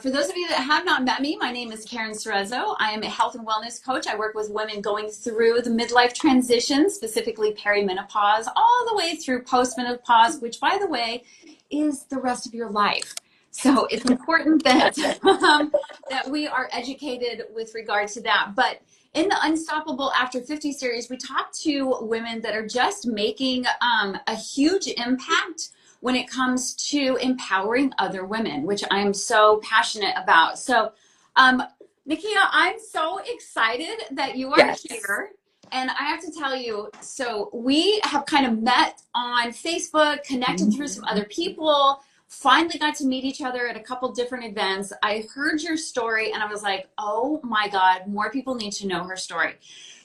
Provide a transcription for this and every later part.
For those of you that have not met me, my name is Karen Cerezzo. I am a health and wellness coach. I work with women going through the midlife transition, specifically perimenopause, all the way through postmenopause, which, by the way, is the rest of your life. So it's important that that we are educated with regard to that. But in the Unstoppable After 50 series, we talk to women that are just making a huge impact when it comes to empowering other women, which I'm so passionate about. So, Nakia, I'm so excited that you are Yes. here. And I have to tell you, so we have kind of met on Facebook, connected through some other people, finally got to meet each other at a couple different events. I heard your story and I was like, oh my God, more people need to know her story.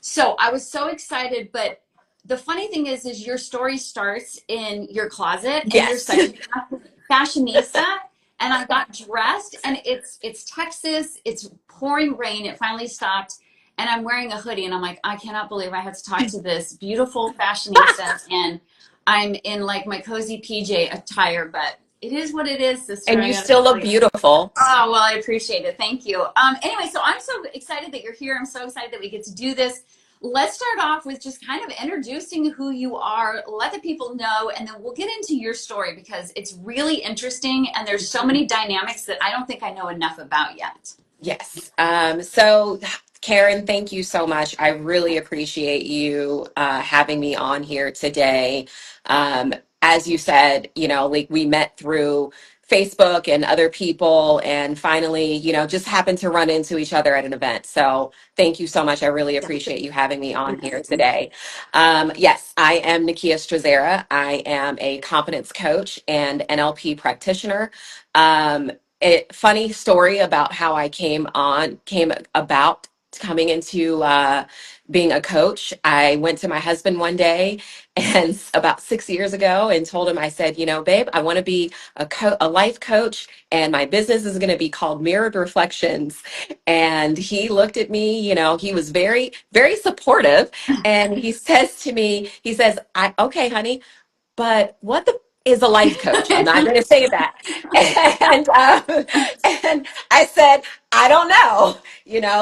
So I was so excited, but the funny thing is your story starts in your closet and you're Yes. such a fashionista. And I got dressed and it's Texas, it's pouring rain. It finally stopped and I'm wearing a hoodie and I'm like, I cannot believe I have to talk to this beautiful fashionista and I'm in like my cozy PJ attire, but it is what it is, sister. And I you gotta still tell look you. beautiful. Oh, well, I appreciate it. Thank you. Anyway, so I'm so excited that you're here. I'm so excited that we get to do this. Let's start off with just kind of introducing who you are, let the people know, and then we'll get into your story because it's really interesting and there's so many dynamics that I don't think I know enough about yet. Yes. So Karen, thank you so much. I really appreciate you having me on here today. As you said, like we met through Facebook and other people, and finally, just happened to run into each other at an event. So thank you so much. I really appreciate you having me on here today. Yes, I am Nakia Stazzera. I am a confidence coach and NLP practitioner. Funny story about how I came about coming into being a coach. I went to my husband one day and about 6 years ago and told him, I said, babe, I want to be a life coach and my business is going to be called Mirrored Reflections. And he looked at me, he was very, very supportive. And he says to me, he says, okay, honey, but what the is a life coach? I'm not going to say that. And I said, I don't know,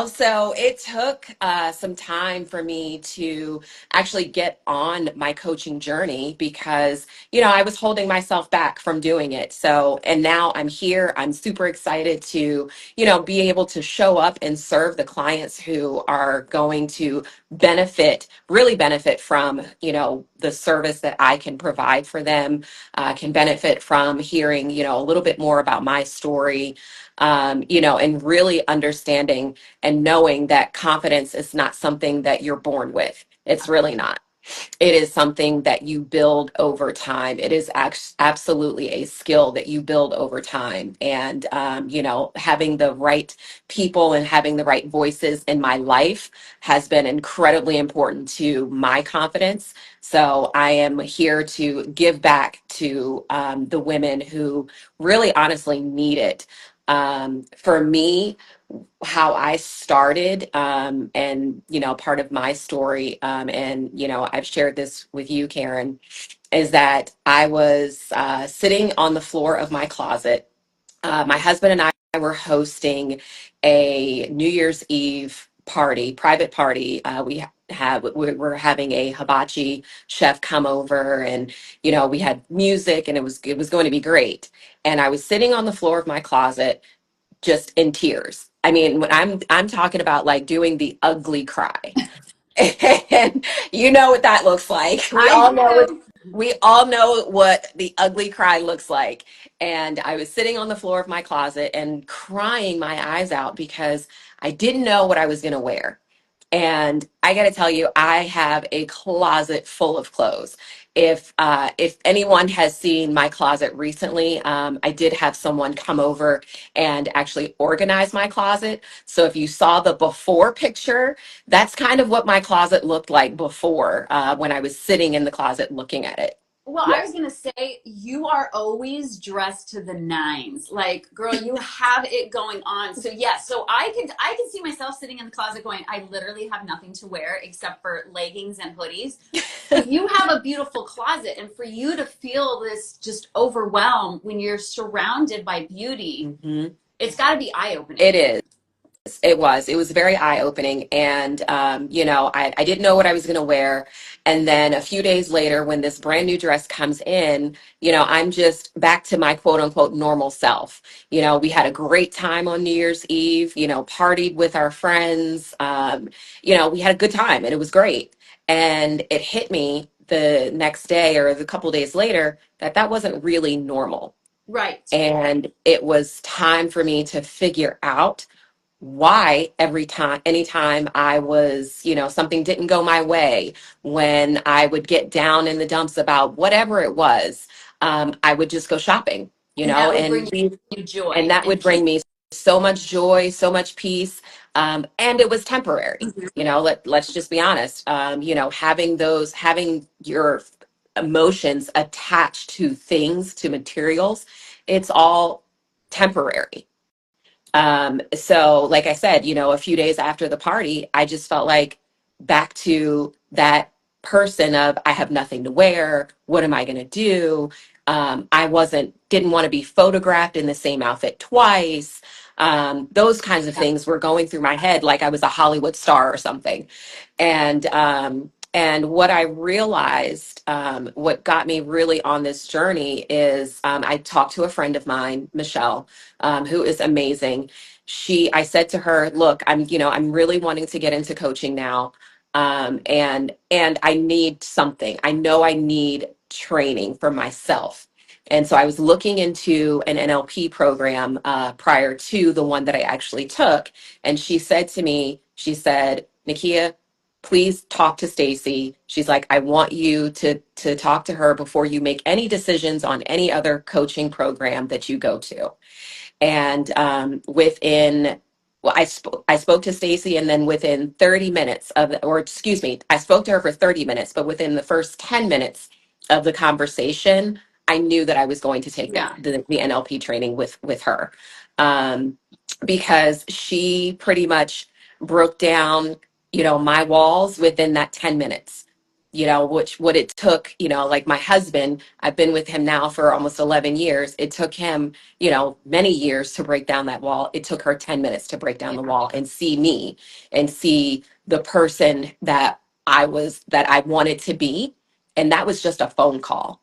so it took some time for me to actually get on my coaching journey because, I was holding myself back from doing it. So, and now I'm here. I'm super excited to, be able to show up and serve the clients who are going to really benefit from, the service that I can provide for them, can benefit from hearing, a little bit more about my story, and really understanding and knowing that confidence is not something that you're born with. It's really not. It is something that you build over time. It is absolutely a skill that you build over time. And, having the right people and having the right voices in my life has been incredibly important to my confidence. So I am here to give back to the women who really honestly need it. For me, how I started, and part of my story, and I've shared this with you, Karen, is that I was sitting on the floor of my closet. My husband and I were hosting a New Year's Eve party, private party. We were having a hibachi chef come over, and we had music, and it was going to be great. And I was sitting on the floor of my closet just in tears. I mean, when I'm talking about like doing the ugly cry. And you know what that looks like. I do. We all know what the ugly cry looks like. And I was sitting on the floor of my closet and crying my eyes out because I didn't know what I was going to wear. And I got to tell you, I have a closet full of clothes. If anyone has seen my closet recently, I did have someone come over and actually organize my closet. So if you saw the before picture, that's kind of what my closet looked like before, when I was sitting in the closet looking at it. Well, I was gonna say you are always dressed to the nines. Like, girl, you have it going on. So yes, so I can see myself sitting in the closet going, I literally have nothing to wear except for leggings and hoodies. But you have a beautiful closet, and for you to feel this just overwhelm when you're surrounded by beauty, Mhm. It's got to be eye It opening. is. It was very eye-opening. And, I didn't know what I was going to wear. And then a few days later, when this brand new dress comes in, I'm just back to my quote unquote normal self. We had a great time on New Year's Eve, partied with our friends. We had a good time and it was great. And it hit me the next day or the couple days later that that wasn't really normal. Right. And it was time for me to figure out why anytime I was, something didn't go my way, when I would get down in the dumps about whatever it was, I would just go shopping, And that would bring and leave, you and joy that and would peace. bring me so much joy, so much peace. And it was temporary. Let's just be honest. Having your emotions attached to things, to materials, it's all temporary. So like I said, a few days after the party, I just felt like back to that person of I have nothing to wear. What am I going to do? Didn't want to be photographed in the same outfit twice. Those kinds of things were going through my head like I was a Hollywood star or something. And what I realized, what got me really on this journey is I talked to a friend of mine, Michelle, who is amazing. I said to her, look, I'm really wanting to get into coaching now. And I need something. I know I need training for myself. And so I was looking into an NLP program prior to the one that I actually took. And she said to me, she said, Nakia, please talk to Stacy. She's like, I want you to talk to her before you make any decisions on any other coaching program that you go to. And I spoke to Stacy, and then within 30 minutes or excuse me, I spoke to her for 30 minutes, but within the first 10 minutes of the conversation, I knew that I was going to take Yeah. the NLP training with her, um, because she pretty much broke down, my walls within that 10 minutes. Which what it took, like my husband, I've been with him now for almost 11 years. It took him many years to break down that wall. It took her 10 minutes to break down Yeah. the wall and see me and see the person that I wanted to be. And that was just a phone call.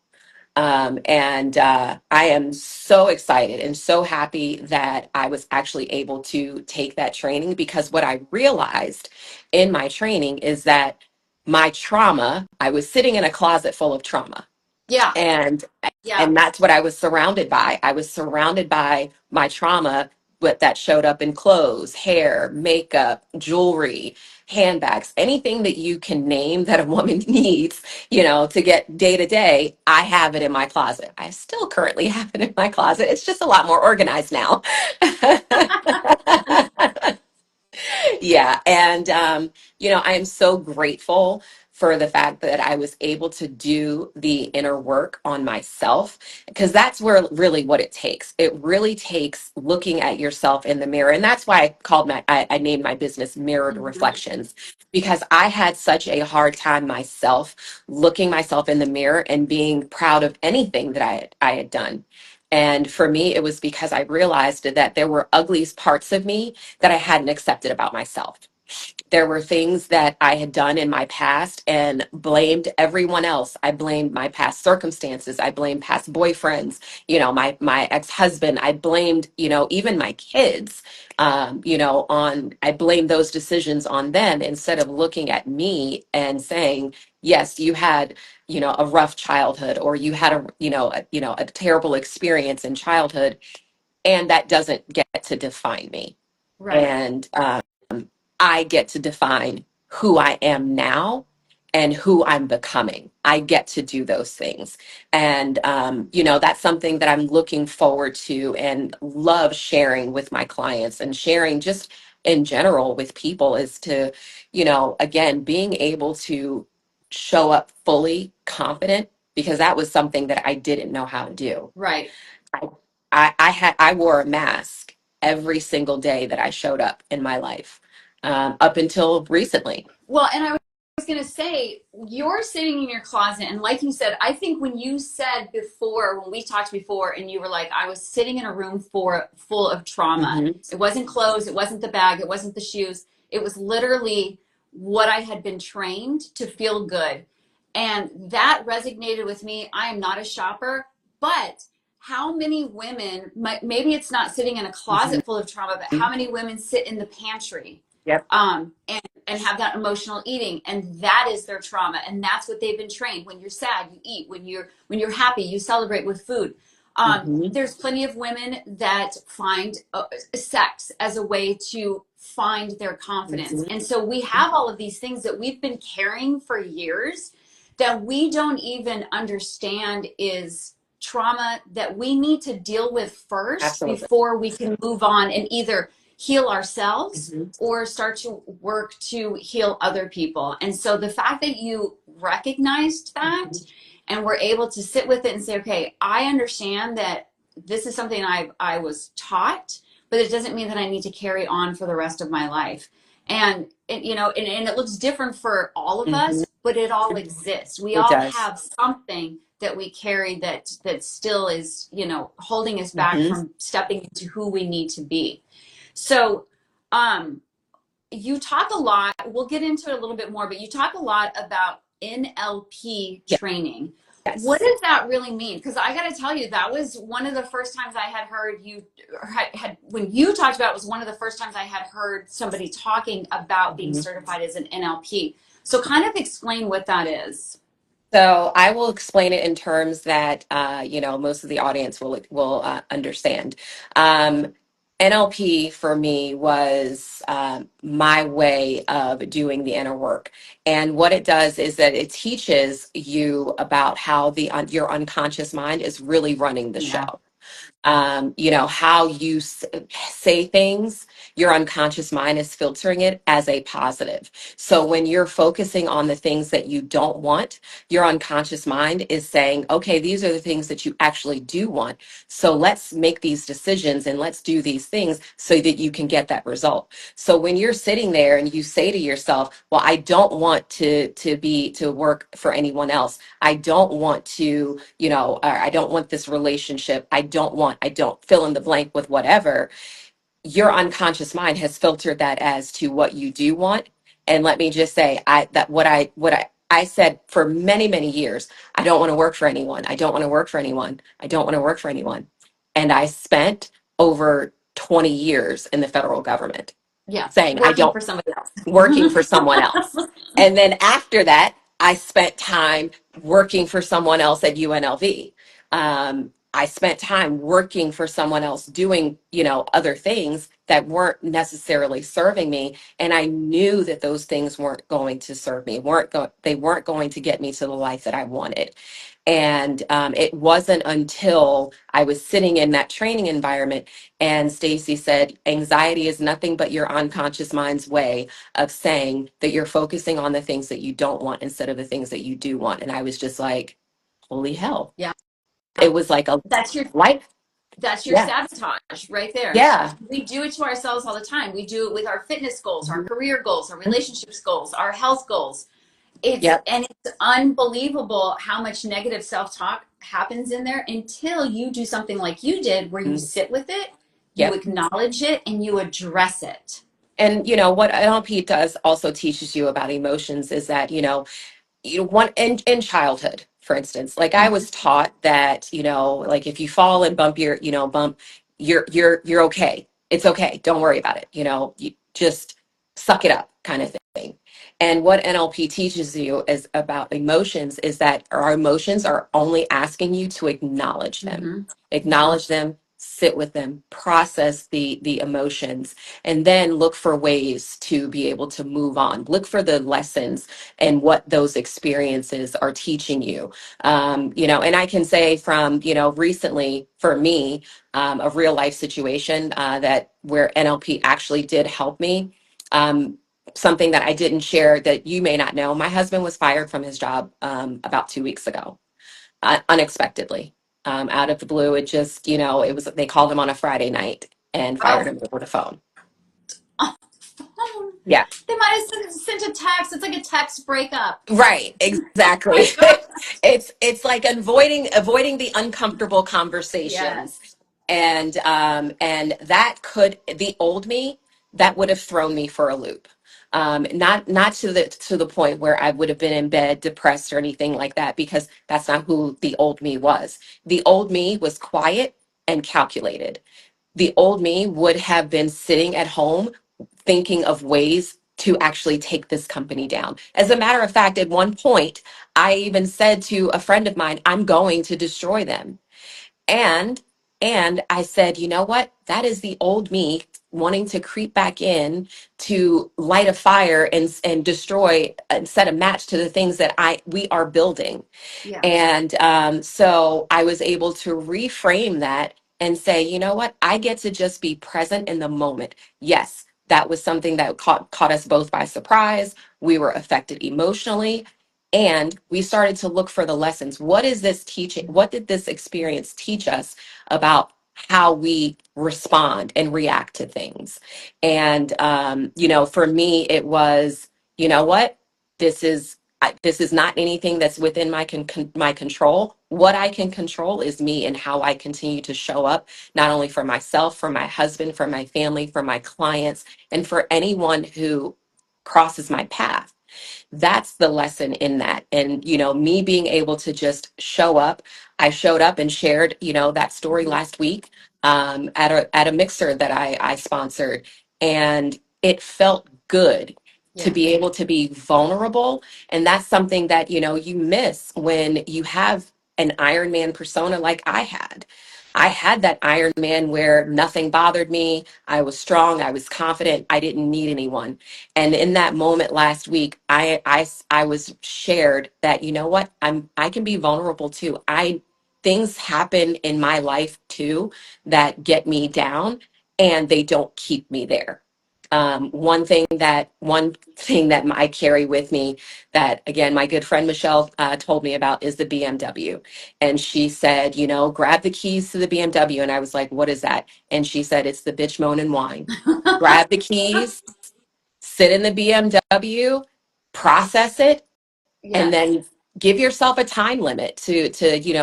And I am so excited and so happy that I was actually able to take that training, because what I realized in my training is that my trauma, I was sitting in a closet full of trauma, Yeah. and Yeah. that's what I was surrounded by. I was surrounded by my trauma, but that showed up in clothes, hair, makeup, jewelry, handbags, anything that you can name that a woman needs, to get day to day. I have it in my closet. I still currently have it in my closet. It's just a lot more organized now. Yeah. And, I am so grateful for the fact that I was able to do the inner work on myself, because that's where really what it takes. It really takes looking at yourself in the mirror. And that's why I named my business Mirrored Mhm. Reflections, because I had such a hard time myself looking myself in the mirror and being proud of anything that I had done. And for me, it was because I realized that there were ugly parts of me that I hadn't accepted about myself. There were things that I had done in my past and blamed everyone else. I blamed my past circumstances. I blamed past boyfriends, my ex-husband. I blamed, even my kids, I blamed those decisions on them instead of looking at me and saying, yes, you had, a rough childhood, or you had a terrible experience in childhood, and that doesn't get to define me. Right. And I get to define who I am now and who I'm becoming. I get to do those things. And, that's something that I'm looking forward to and love sharing with my clients, and sharing just in general with people, is to, again, being able to show up fully confident, because that was something that I didn't know how to do. Right. I, I wore a mask every single day that I showed up in my life, up until recently. Well, and I was was going to say, you're sitting in your closet, and like you said, I think when you said before, when we talked before, and you were like, I was sitting in a room full of trauma. Mm-hmm. It wasn't clothes, it wasn't the bag, it wasn't the shoes. It was literally what I had been trained to feel good. And that resonated with me. I am not a shopper, but how many women, maybe it's not sitting in a Mm-hmm. closet full of trauma, but how many women sit in the pantry? Yep. And have that emotional eating, and that is their trauma, and that's what they've been trained. When you're sad, you eat. When you're happy, you celebrate with food. Mm-hmm. There's plenty of women that find sex as a way to find their confidence, Mm-hmm. and so we have all of these things that we've been carrying for years that we don't even understand is trauma that we need to deal with first Absolutely. before we can move on and either heal ourselves Mm-hmm. or start to work to heal other people. And so the fact that you recognized that Mm-hmm. and were able to sit with it and say, okay, I understand that this is something I was taught, but it doesn't mean that I need to carry on for the rest of my life. And and it looks different for all of Mm-hmm. us, but it all exists. We It all does. have something that we carry that still is, holding us back Mm-hmm. from stepping into who we need to be. So, um, you talk a lot, we'll get into it a little bit more, but you talk a lot about NLP Yeah. training. What Yes. does that really mean? Because I got to tell you, that was one of the first times I had heard you, when you talked about it, was one of the first times I had heard somebody talking about being Mm-hmm. certified as an NLP. So, kind of explain what that is. So I will explain it in terms that most of the audience will understand. Um, NLP for me was my way of doing the inner work, and what it does is that it teaches you about how your unconscious mind is really running the Yeah. show. How you say things, your unconscious mind is filtering it as a positive. So when you're focusing on the things that you don't want, your unconscious mind is saying, okay, these are the things that you actually do want. So let's make these decisions and let's do these things so that you can get that result. So when you're sitting there and you say to yourself, well, I don't want to work for anyone else. I don't want to, or I don't want this relationship. I don't fill in the blank with whatever. Your unconscious mind has filtered that as to what you do want. And let me just say, I said for many, many years, I don't want to work for anyone. I don't want to work for anyone. I don't want to work for anyone. And I spent over 20 years in the federal government Yeah. saying, I Working don't for somebody else. working for someone else. And then after that, I spent time working for someone else at UNLV. I spent time working for someone else doing, other things that weren't necessarily serving me. And I knew that those things weren't going to serve me, they weren't going to get me to the life that I wanted. And it wasn't until I was sitting in that training environment and Stacy said, anxiety is nothing but your unconscious mind's way of saying that you're focusing on the things that you don't want instead of the things that you do want. And I was just like, holy hell. Yeah. It was like a That's your light. That's your Yeah. sabotage right there. Yeah. We do it to ourselves all the time. We do it with our fitness goals, our Mhm. career goals, our relationships goals, our health goals. Yep. It's unbelievable how much negative self-talk happens in there until you do something like you did where you Mhm. sit with it, you Yep. acknowledge it, and you address it. And what NLP does also teaches you about emotions is that, one in childhood, for instance, like I was taught that, like if you fall and bump you're okay. It's okay. Don't worry about it. You just suck it up kind of thing. And what NLP teaches you is about emotions is that our emotions are only asking you to acknowledge them. Mm-hmm. Acknowledge them, sit with them, process the emotions, and then look for ways to be able to move on. Look for the lessons and what those experiences are teaching you. And I can say from, recently for me, a real life situation that where NLP actually did help me. Something that I didn't share that you may not know. My husband was fired from his job about 2 weeks ago, unexpectedly, out of the blue. It just, it was, they called him on a Friday night and fired Oh, him over the phone. Yeah. They might have sent a text. It's like a text breakup. Right, Oh exactly. my God. It's like avoiding the uncomfortable conversations. Yes. And that could, the old me, that would have thrown me for a loop. Not to the point where I would have been in bed depressed or anything like that, because that's not who the old me was. The old me was quiet and calculated. The old me would have been sitting at home thinking of ways to actually take this company down. As a matter of fact, at one point, I even said to a friend of mine, I'm going to destroy them. And I said, you know what? That is the old me wanting to creep back in to light a fire and destroy and set a match to the things that I we are building. Yeah. And so I was able to reframe that and say, you know what? I get to just be present in the moment. Yes, that was something that caught us both by surprise. We were affected emotionally. And we started to look for the lessons. What is this teaching? What did this experience teach us about how we respond and react to things? And, for me, it was, you know what? This is this is not anything that's within my control. What I can control is me and how I continue to show up, not only for myself, for my husband, for my family, for my clients, and for anyone who crosses my path. That's the lesson in that. And me being able to just show up. I showed up and shared that story Mhm. last week, at a mixer that I sponsored, and it felt good to Yeah. be able to be vulnerable. And that's something that you miss when you have an Iron Man persona like I had that Iron Man where nothing bothered me. I was strong, I was confident, I didn't need anyone. And in that moment last week, I was shared that, you know what, I can be vulnerable too. Things happen in my life too that get me down, and they don't keep me there. One thing that I carry with me, that again my good friend Michelle told me about, is the BMW. And she said, grab the keys to the BMW. And I was like, what is that? And she said, it's the bitch moan and whine. Grab the keys, sit in the BMW, process it, and Yes. then give yourself a time limit to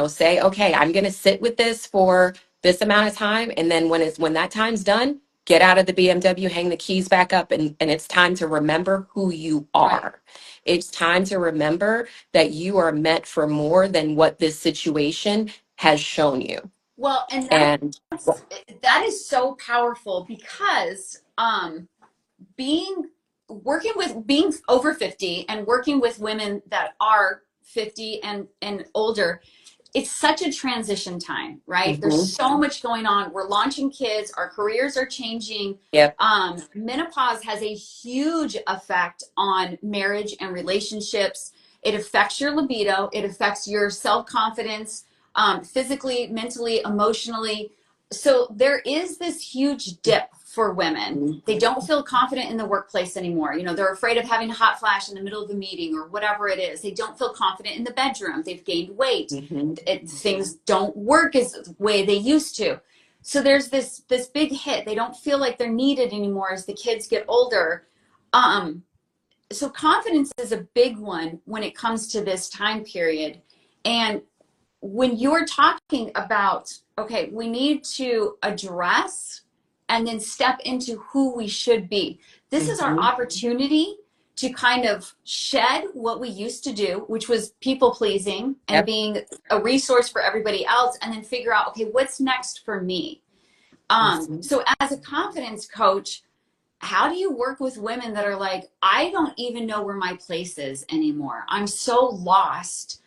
say, okay, I'm going to sit with this for this amount of time, and then when that time's done, get out of the BMW, hang the keys back up, and it's time to remember who you Right. are. It's time to remember that you are meant for more than what this situation has shown you. Well, and And that is so powerful because being being over 50 and working with women that are 50 and older, it's such a transition time, right? There's Mhm. so much going on. We're launching kids, our careers are changing. Yep. Menopause has a huge effect on marriage and relationships. It affects your libido, it affects your self confidence, physically, mentally, emotionally. So there is this huge dip for women. They don't feel confident in the workplace anymore. They're afraid of having a hot flash in the middle of a meeting or whatever it is. They don't feel confident in the bedroom. They've gained weight. Mhm. Things don't work as the way they used to. So there's this big hit. They don't feel like they're needed anymore as the kids get older. Um, so confidence is a big one when it comes to this time period. And when you're talking about, okay, we need to address and then step into who we should be, this is our Mhm. opportunity to kind of shed what we used to do, which was people pleasing and Yep. being a resource for everybody else, and then figure out, okay, what's next for me? Mhm. So as a confidence coach, how do you work with women that are like, I don't even know where my place is anymore, I'm so lost?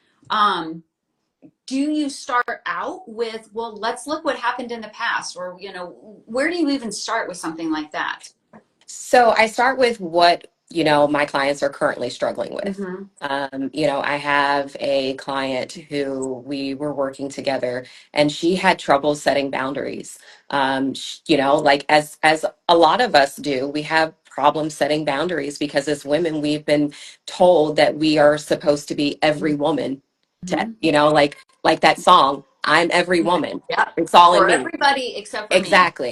Do you start out with, well, let's look what happened in the past, or where do you even start with something like that? So I start with what, my clients are currently struggling with. Mm-hmm. I have a client who we were working together, and she had trouble setting boundaries. Like as a lot of us do, we have problems setting boundaries because as women, we've been told that we are supposed to be every woman. To, Mm-hmm. like that song, I'm every woman. Yeah, It's all in for me. everybody except for me. Exactly.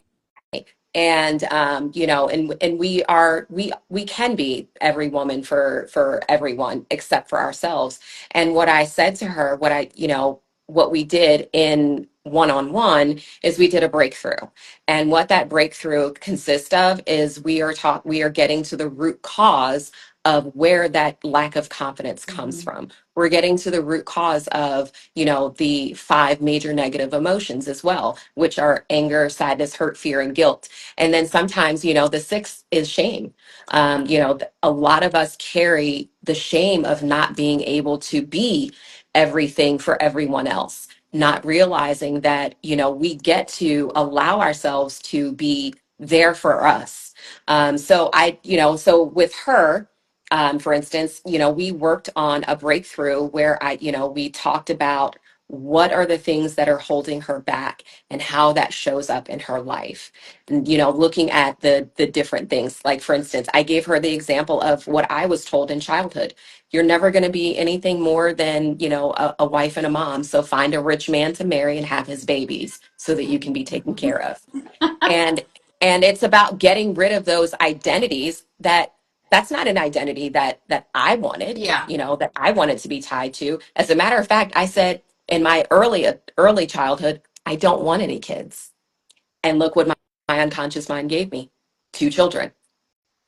And and we can be every woman for everyone except for ourselves. And what I said to her, what we did in one-on-one is we did a breakthrough. And what that breakthrough consists of is we are getting to the root cause of where that lack of confidence comes from. We're getting to the root cause of, the five major negative emotions as well, which are anger, sadness, hurt, fear, and guilt. And then sometimes, the sixth is shame. A lot of us carry the shame of not being able to be everything for everyone else, not realizing that, we get to allow ourselves to be there for us. So with her, for instance, we worked on a breakthrough where we talked about what are the things that are holding her back and how that shows up in her life. And, looking at the different things. Like, for instance, I gave her the example of what I was told in childhood. You're never going to be anything more than, a wife and a mom. So find a rich man to marry and have his babies so that you can be taken care of. And it's about getting rid of those identities that's not an identity that I wanted, Yeah. that I wanted to be tied to. As a matter of fact, I said in my early childhood, I don't want any kids. And look what my unconscious mind gave me: two children.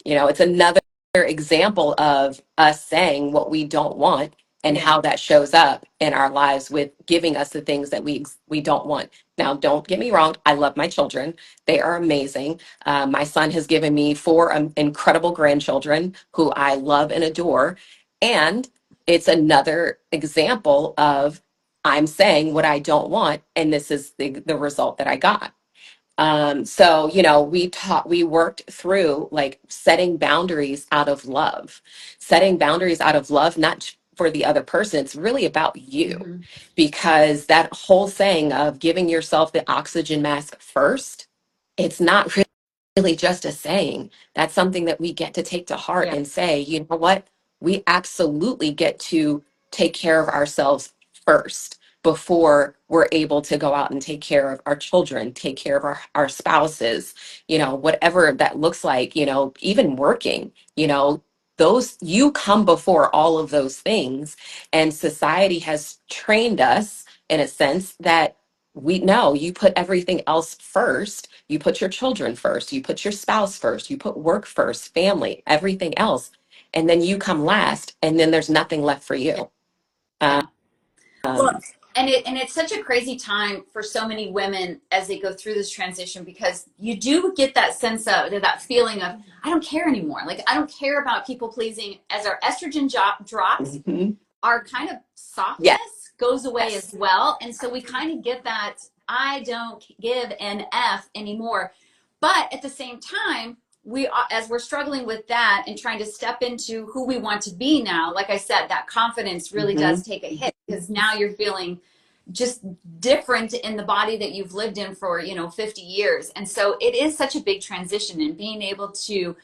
It's another example of us saying what we don't want and how that shows up in our lives with giving us the things that we don't want. Now, don't get me wrong. I love my children. They are amazing. My son has given me four incredible grandchildren who I love and adore. And it's another example of I'm saying what I don't want, and this is the result that I got. So, we worked through like setting boundaries out of love, not for the other person. It's really about you, because that whole saying of giving yourself the oxygen mask first, it's not really just a saying. That's something that we get to take to heart and say, you know what? We absolutely get to take care of ourselves first before we're able to go out and take care of our children, take care of our spouses, whatever that looks like, even working, those you come before all of those things. And society has trained us in a sense that we know you put everything else first. You put your children first, you put your spouse first, you put work first, family, everything else, and then you come last, and then there's nothing left for you. Yeah. Well, um, and it's such a crazy time for so many women as they go through this transition, because you do get that sense of that feeling of I don't care anymore. Like, I don't care about people pleasing. As our estrogen drops, mhm. our kind of Yes. softness goes away as well. And so we kind of get that I don't give an F anymore. But at the same time, as we're struggling with that and trying to step into who we want to be now, like I said, that confidence really Mhm. does take a hit, because now you're feeling just different in the body that you've lived in for 50 years. And so it is such a big transition, and being able to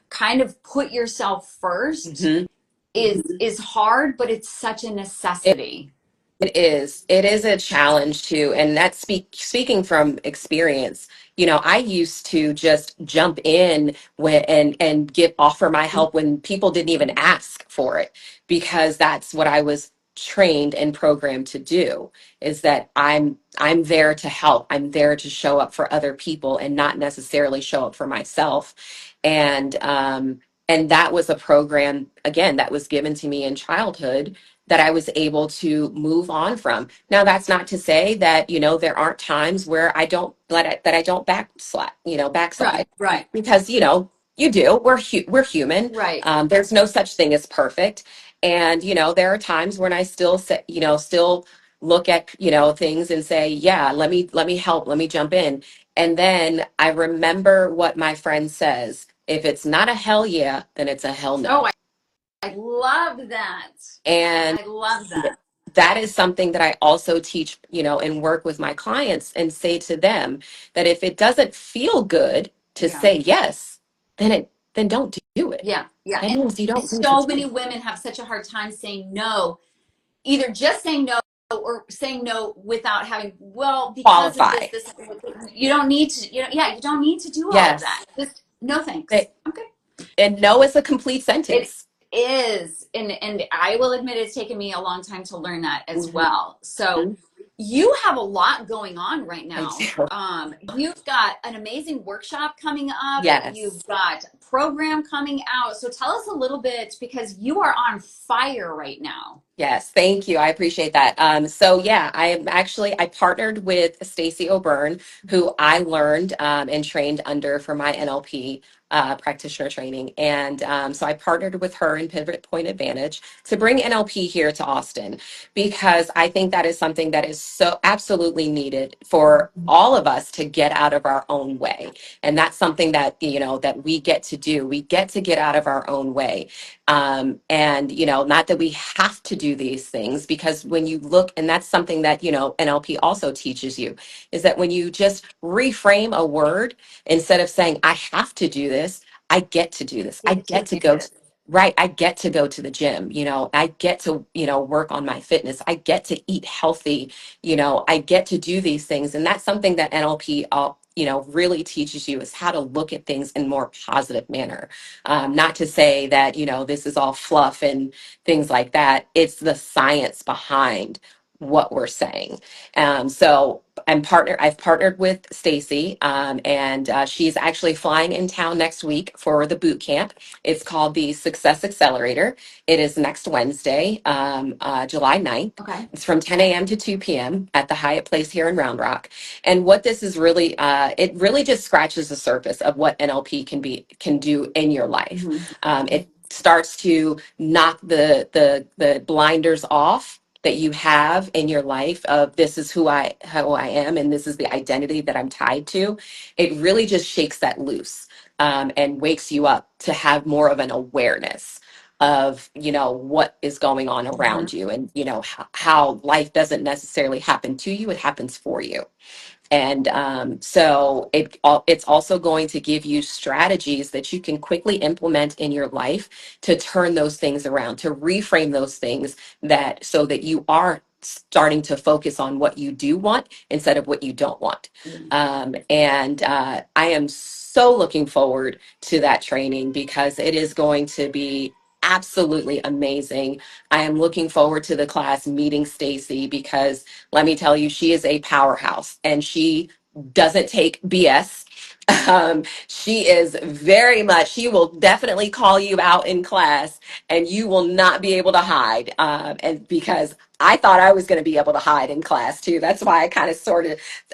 kind of put yourself first Mhm. is hard, but it's such a necessity. It is a challenge too. And that's speaking from experience. I used to just jump in and offer my help when people didn't even ask for it, because that's what I was trained and programmed to do, is that I'm there to help. I'm there to show up for other people and not necessarily show up for myself. And that was a program, again, that was given to me in childhood that I was able to move on from. Now, that's not to say that, there aren't times where I don't backslide, Right. because, you do. We're human. Right. There's no such thing as perfect. And, there are times when I still say, still look at, things and say, yeah, let me help, let me jump in. And then I remember what my friend says: if it's not a hell yeah, then it's a hell no. Oh, I love that. And I love that. that is something that I also teach, and work with my clients and say to them that if it doesn't feel good to Yeah. say yes, then don't do it. Yeah. Yeah. That And means you don't need to so do many it. women have such a hard time saying no, either just saying no or saying no without having, well, because of qualify. this, you don't need to, yeah, you don't need to do all of that. Yes. Just no thanks. They, I'm good. and no is a complete It sentence. is, and I will admit it's taken me a long time to learn that as Mhm. well. So you have a lot going on right I now. do. You've got an amazing workshop coming up. You've Yes. got a program coming out. So tell us a little bit because you are on fire right now. Yes, thank you. I appreciate that. So yeah, I partnered with Stacey O'Byrne, who I learned and trained under for my NLP practitioner training. And so I partnered with her in Pivot Point Advantage to bring NLP here to Austin because I think that is something that is so absolutely needed for all of us to get out of our own way. And that's something that, that we get to do. We get to get out of our own way. And not that we have to do these things, because when you look, and that's something that NLP also teaches you, is that when you just reframe a word, instead of saying I have to do this, I get to do this. I Get to get to do go this. right. I get to go to the gym. I get to work on my fitness. I get to eat healthy. I get to do these things. And that's something that NLP really teaches you, is how to look at things in more positive manner. Not to say that, this is all fluff and things like that. It's the science behind what we're saying. So I've partnered with Stacy, and she's actually flying in town next week for the boot camp. It's called the Success Accelerator. It is next Wednesday, July 9th. Okay. It's from 10 a.m. to 2 p.m. at the Hyatt Place here in Round Rock. And what this is really, it really just scratches the surface of what NLP can do in your life. Mhm. It starts to knock the blinders off that you have in your life of this is how I am, and this is the identity that I'm tied to. It really just shakes that loose, and wakes you up to have more of an awareness of what is going on Mhm. around you, and how life doesn't necessarily happen to you, it happens for you. And so it's also going to give you strategies that you can quickly implement in your life to turn those things around, to reframe those things, that so that you are starting to focus on what you do want instead of what you don't want. And I am so looking forward to that training because it is going to be absolutely amazing. I am looking forward to the class, meeting Stacy, because let me tell you, she is a powerhouse and she doesn't take BS. She is very much, she will definitely call you out in class and you will not be able to hide. And because I thought I was going to be able to hide in class too. That's why I kind of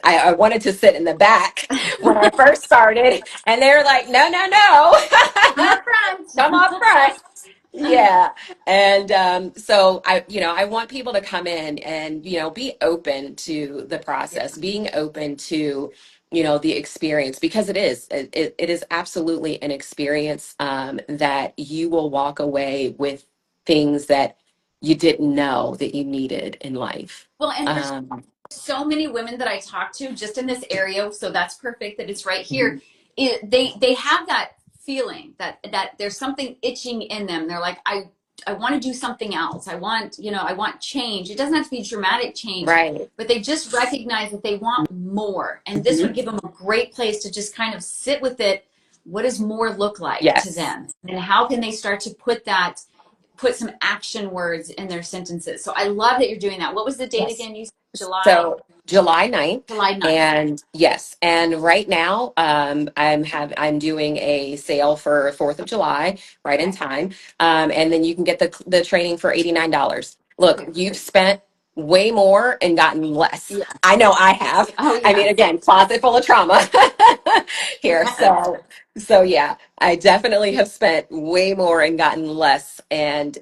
I wanted to sit in the back when I first started. And they were like, no, no, no, I'm up front. come up front. Yeah. And so I want people to come in and, be open to the Yeah. process, being open to, the experience, because it is absolutely an experience, that you will walk away with things that you didn't know that you needed in life. Well, and there's Um, so many women that I talk to just in this area, so that's perfect that it's right here. mhm. They have that feeling that there's something itching in them. They're like, I want to do something else. I want change. It doesn't have to be dramatic change, Right. but they just recognize that they want more, and this would Mhm. give them a great place to just kind of sit with it. What does more look like to Yes. them, and how can they start to put some action words in their sentences? So I love that you're doing that. What was the date Yes. again? You said July So July 9th. July 9th. And yes, and right now I'm doing a sale for 4th of July, right in Okay. time. And then you can get the training for $89. Look, Okay, you've great. spent way more and gotten less. Yeah. I know I have. Oh I mean, yeah. again, closet full of trauma here. Yes. So yeah, I definitely have spent way more and gotten less. And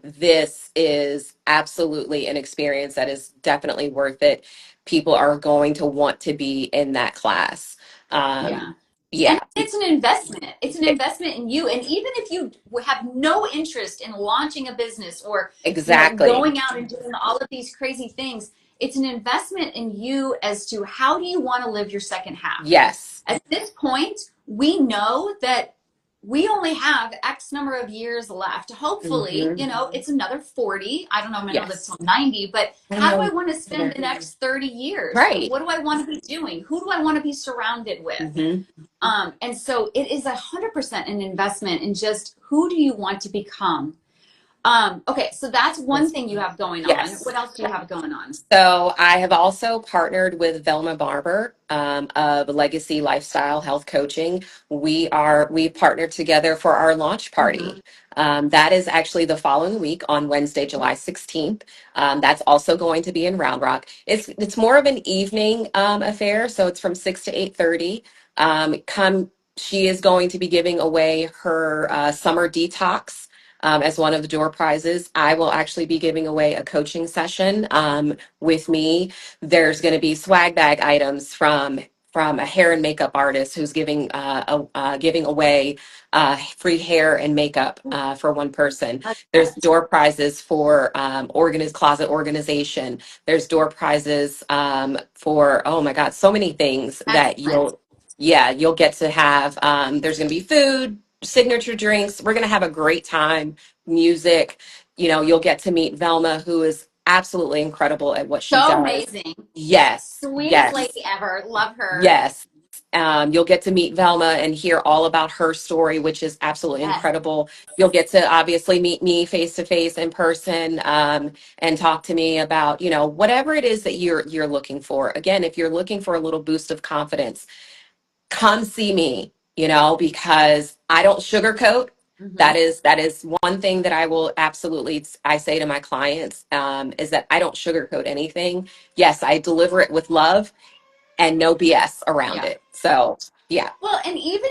this is absolutely an experience that is definitely worth it. People are going to want to be in that class. Um, Yeah. And yeah, it's an investment. It's an e- investment in you. And even if you have no interest in launching a business or, exactly. going out and doing all of these crazy things, it's an investment in you as to how do you want to live your second half. Yes. At this point, we know that we only have X number of years left. Hopefully, Hmm. it's another 40. I don't know if I'm going to live Yes. till 90, but I how do I know. want to spend the next 30 years? Right. What do I want to be doing? Who do I want to be surrounded with? Hmm. And so it is 100% an investment in just who do you want to become? Okay, so that's one thing you have going on. Yes. What else do you have going on? So I have also partnered with Velma Barber of Legacy Lifestyle Health Coaching. We partnered together for our launch Hmm. party. That is actually the following week on Wednesday, July 16th. That's also going to be in Round Rock. It's more of an evening affair, so it's from 6 to 8:30. Come, she is going to be giving away her summer detox as one of the door prizes. I will actually be giving away a coaching session with me. There's going to be swag bag items from a hair and makeup artist who's giving away free hair and makeup for one person. There's door prizes for closet organization. There's door prizes for, oh my God, so many things that Excellent. you'll get to have. There's going to be food, signature drinks. We're going to have a great time, music. You'll get to meet Velma, who is absolutely incredible at what she So does. amazing. Yes, Sweetest yes, lady ever. Love her. yes. You'll get to meet Velma and hear all about her story, which is absolutely Yes. incredible. You'll get to obviously meet me face to face in person, and talk to me about, whatever it is that you're looking for. Again, if you're looking for a little boost of confidence, come see me, because I don't sugarcoat. Hmm. That is one thing that I will absolutely, I say to my clients, is that I don't sugarcoat anything. Yes, I deliver it with love and no BS around Yeah. it. So yeah. Well, and even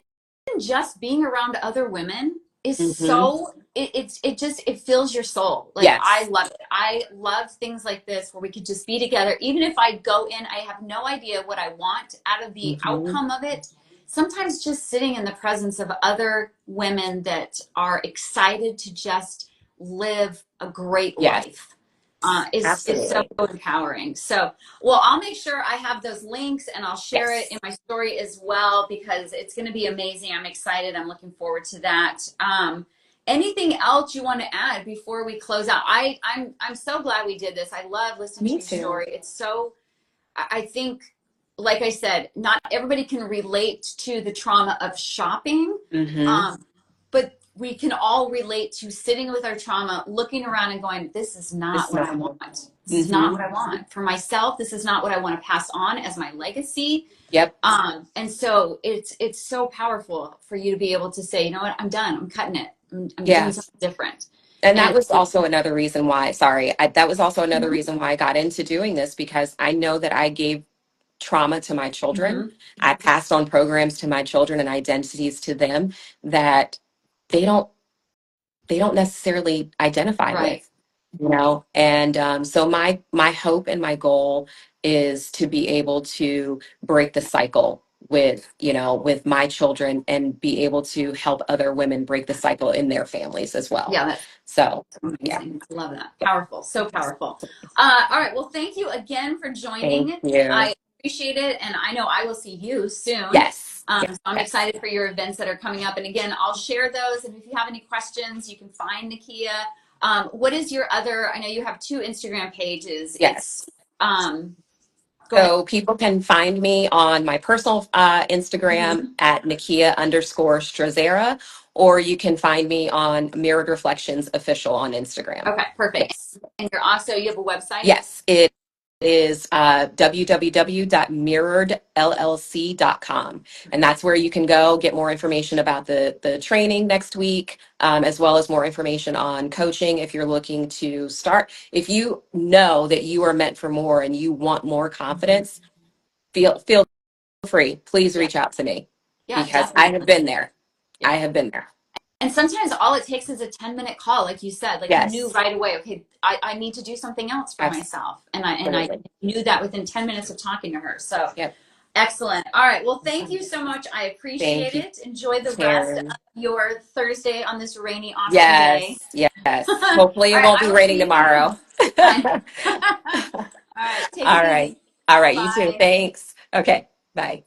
just being around other women is Hmm. so it fills your soul. Like I Yes. love it. I love things like this where we could just be together. Even if I go in, I have no idea what I want out of the Hmm. outcome of it. Sometimes just sitting in the presence of other women that are excited to just live a great Yes, life is so absolutely. empowering. So, well, I'll make sure I have those links and I'll share it in Yes. my story as well because it's going to be amazing. I'm excited. I'm looking forward to that. Anything else you want to add before we close out? I'm so glad we did this. I love listening to Me your too. story. It's so I think, like I said, not everybody can relate to the trauma of shopping, Hmm. um, but we can all relate to sitting with our trauma, looking around and going, this is not It's what I not. want. This is not Hmm. what I want for myself. This is not what I want to pass on as my legacy. Yep. And so it's so powerful for you to be able to say, you know what, I'm done. I'm cutting it. I'm doing Yeah. something different. And that And was also another reason why, sorry, that was also another mhm, reason why I got into doing this, because I know that I gave trauma to my children. mhm, I passed on programs to my children and identities to them that they don't they don't necessarily identify right. with, and so my hope and my goal is to be able to break the cycle with my children and be able to help other women break the cycle in their families as well. Yeah, that's So yeah. amazing. I love that. Powerful. So powerful. All right. Well, thank you again for Thank joining. you. I appreciate it. And I know I will see you soon. Yes, So I'm yes, excited for your events that are coming up. And again, I'll share those. And if you have any questions, you can find Nakia. What is your other? I know you have two Instagram pages. It's, yes. go ahead. So people can find me on my personal Instagram Mhm. at Nakia_Stazzera, or you can find me on Mirrored Reflections Official on Instagram. Okay, perfect. Yes. And you have a website? Yes, it is www.mirroredllc.com. And that's where you can go get more information about the training next week, as well as more information on coaching if you're looking to start. If you know that you are meant for more and you want more confidence, feel free. Please Yeah. reach out to me Yeah, because I definitely. have been there. Yeah. I have been there. And sometimes all it takes is a 10-minute call, like you said, like you knew Yes, right away, okay, I need to do something else for myself. And I absolutely. knew that within 10 minutes of talking to her. So Yep. excellent. All right. Well, thank Awesome. you so much. I Thank appreciate you, it. Enjoy the rest of Karen. your Thursday on this rainy, awesome day. Yes, yes. All Hopefully it right. won't I be will raining see you tomorrow. soon. I, all right. Take All it right. easy. All right. You too. Bye. Thanks. Okay. Bye.